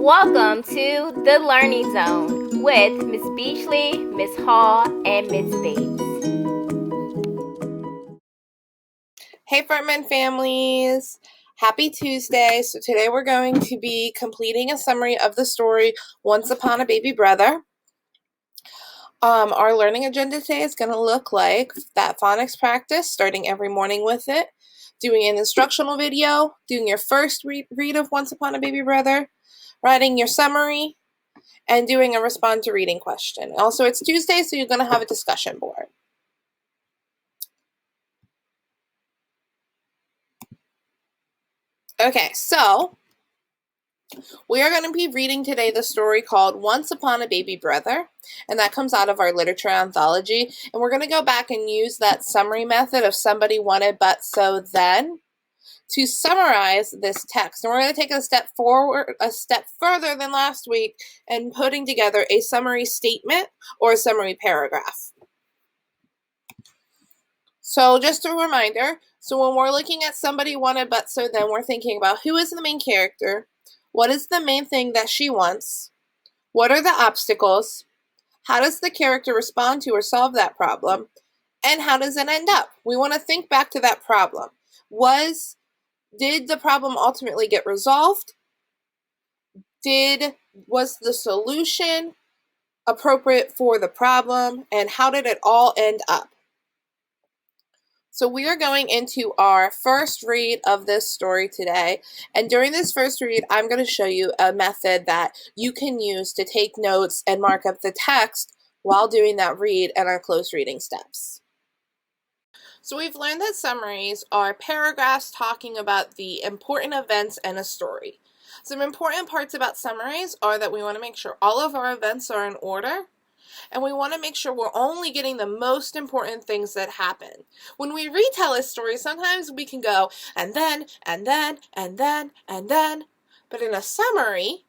Welcome to the Learning Zone with Miss Beachley, Miss Hall, and Miss Bates. Hey Frontman families, happy Tuesday. So today we're going to be completing a summary of the story Once Upon a Baby Brother. Our learning agenda today is going to look like that phonics practice, starting every morning with it, doing an instructional video, doing your first read of Once Upon a Baby Brother, writing your summary, and doing a respond to reading question. Also, it's Tuesday, so you're going to have a discussion board. Okay, so we are going to be reading today the story called Once Upon a Baby Brother, and that comes out of our literature anthology. And we're going to go back and use that summary method of somebody wanted but so then to summarize this text. And we're going to take a step further than last week and putting together a summary statement or a summary paragraph. So just a reminder, so when we're looking at somebody wanted but so then, we're thinking about who is the main character, what is the main thing that she wants, what are the obstacles, how does the character respond to or solve that problem, and how does it end up? We want to think back to that problem. Did the problem ultimately get resolved? Was the solution appropriate for the problem? And how did it all end up? So we are going into our first read of this story today. And during this first read, I'm going to show you a method that you can use to take notes and mark up the text while doing that read and our close reading steps. So we've learned that summaries are paragraphs talking about the important events in a story. Some important parts about summaries are that we want to make sure all of our events are in order, and we want to make sure we're only getting the most important things that happen. When we retell a story, sometimes we can go, and then, and then, and then, and then. But in a summary,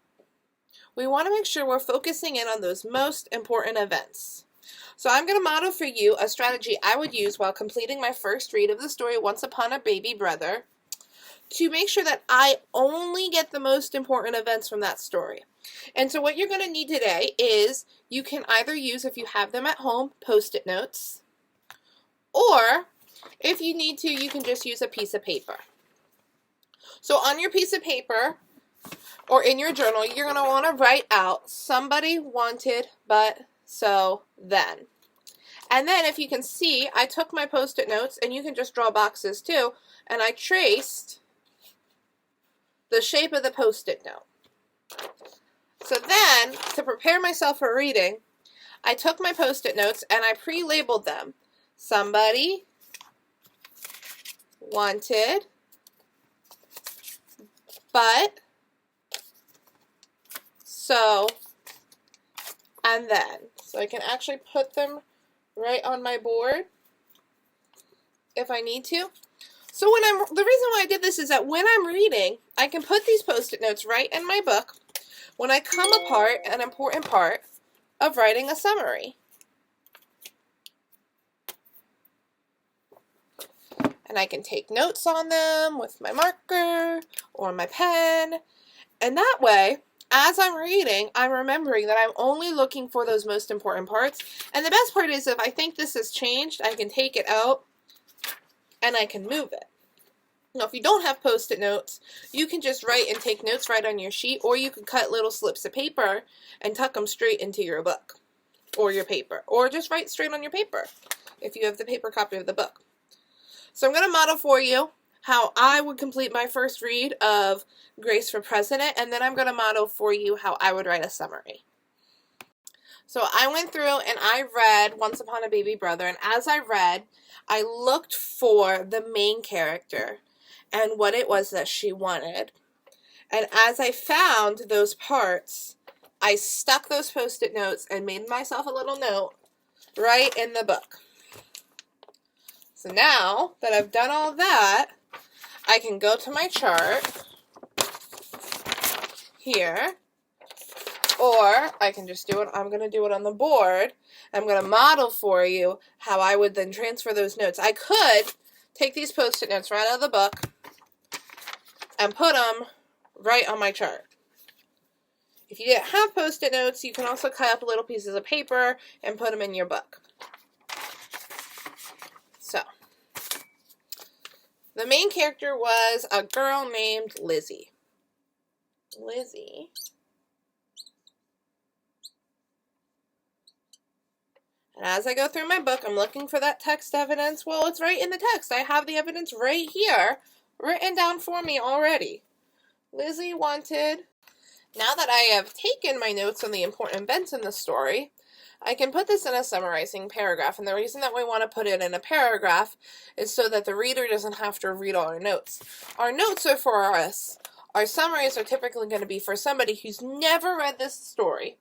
we want to make sure we're focusing in on those most important events. So I'm going to model for you a strategy I would use while completing my first read of the story Once Upon a Baby Brother to make sure that I only get the most important events from that story. And so what you're going to need today is you can either use, if you have them at home, Post-it notes, or if you need to, you can just use a piece of paper. So on your piece of paper or in your journal, you're going to want to write out somebody wanted but so then. And then if you can see, I took my Post-it notes, and you can just draw boxes too, and I traced the shape of the Post-it note. So then, to prepare myself for reading, I took my Post-it notes and I pre-labeled them. Somebody wanted, but, so, and then. So I can actually put them right on my board if I need to. So the reason why I did this is that when I'm reading, I can put these Post-it notes right in my book when I come apart an important part of writing a summary. And I can take notes on them with my marker or my pen. And that way, as I'm reading, I'm remembering that I'm only looking for those most important parts. And the best part is, if I think this has changed, I can take it out and I can move it. Now, if you don't have Post-it notes, you can just write and take notes right on your sheet, or you can cut little slips of paper and tuck them straight into your book or your paper, or just write straight on your paper if you have the paper copy of the book. So I'm going to model for you how I would complete my first read of Grace for President, and then I'm going to model for you how I would write a summary. So I went through and I read Once Upon a Baby Brother, and as I read, I looked for the main character and what it was that she wanted. And as I found those parts, I stuck those Post-it notes and made myself a little note right in the book. So now that I've done all that, I can go to my chart here, or I can just do it. I'm going to do it on the board. I'm going to model for you how I would then transfer those notes. I could take these Post-it notes right out of the book and put them right on my chart. If you didn't have Post-it notes, you can also cut up little pieces of paper and put them in your book. So, the main character was a girl named Lizzie. Lizzie. And as I go through my book, I'm looking for that text evidence. Well, it's right in the text. I have the evidence right here, written down for me already. Lizzie wanted... Now that I have taken my notes on the important events in the story, I can put this in a summarizing paragraph. And the reason that we want to put it in a paragraph is so that the reader doesn't have to read all our notes. Our notes are for us. Our summaries are typically going to be for somebody who's never read this story,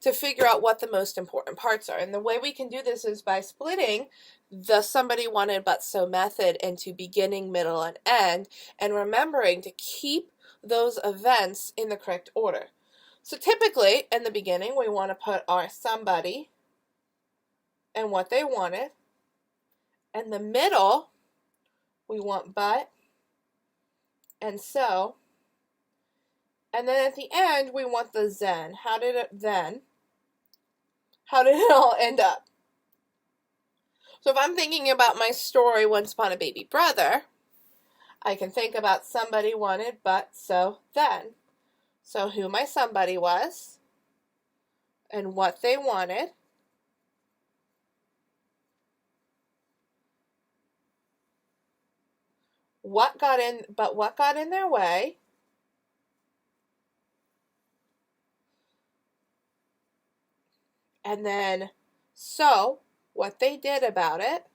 to figure out what the most important parts are. And the way we can do this is by splitting the somebody wanted but so method into beginning, middle, and end, and remembering to keep those events in the correct order. So typically, in the beginning, we want to put our somebody and what they wanted. In the middle, we want but and so. And then at the end, we want the then. How did it all end up? So if I'm thinking about my story, Once Upon a Baby Brother, I can think about somebody wanted, but, so, then. So who my somebody was, and what they wanted, what got in their way, and then, so, what they did about it,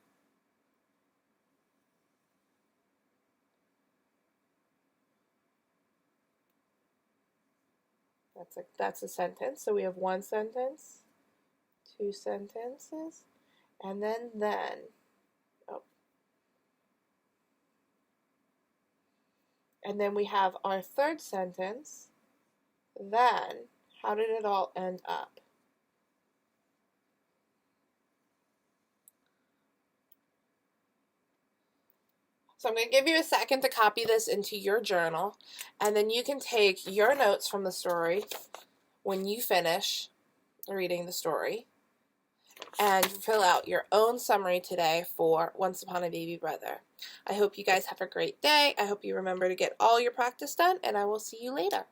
that's a sentence. So we have one sentence, two sentences, and then. Oh. And then we have our third sentence, then. How did it all end up? So I'm going to give you a second to copy this into your journal, and then you can take your notes from the story when you finish reading the story and fill out your own summary today for Once Upon a Baby Brother. I hope you guys have a great day. I hope you remember to get all your practice done, and I will see you later.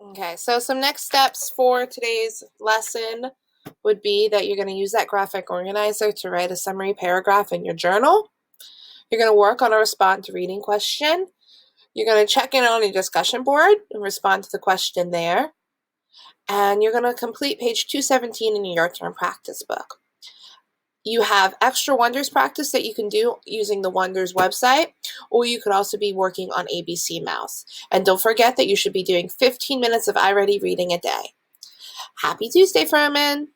Okay, so some next steps for today's lesson would be that you're going to use that graphic organizer to write a summary paragraph in your journal. You're going to work on a respond to reading question. You're going to check in on your discussion board and respond to the question there. And you're going to complete page 217 in your turn practice book. You have extra Wonders practice that you can do using the Wonders website, or you could also be working on ABC Mouse. And don't forget that you should be doing 15 minutes of iReady reading a day. Happy Tuesday, Furman!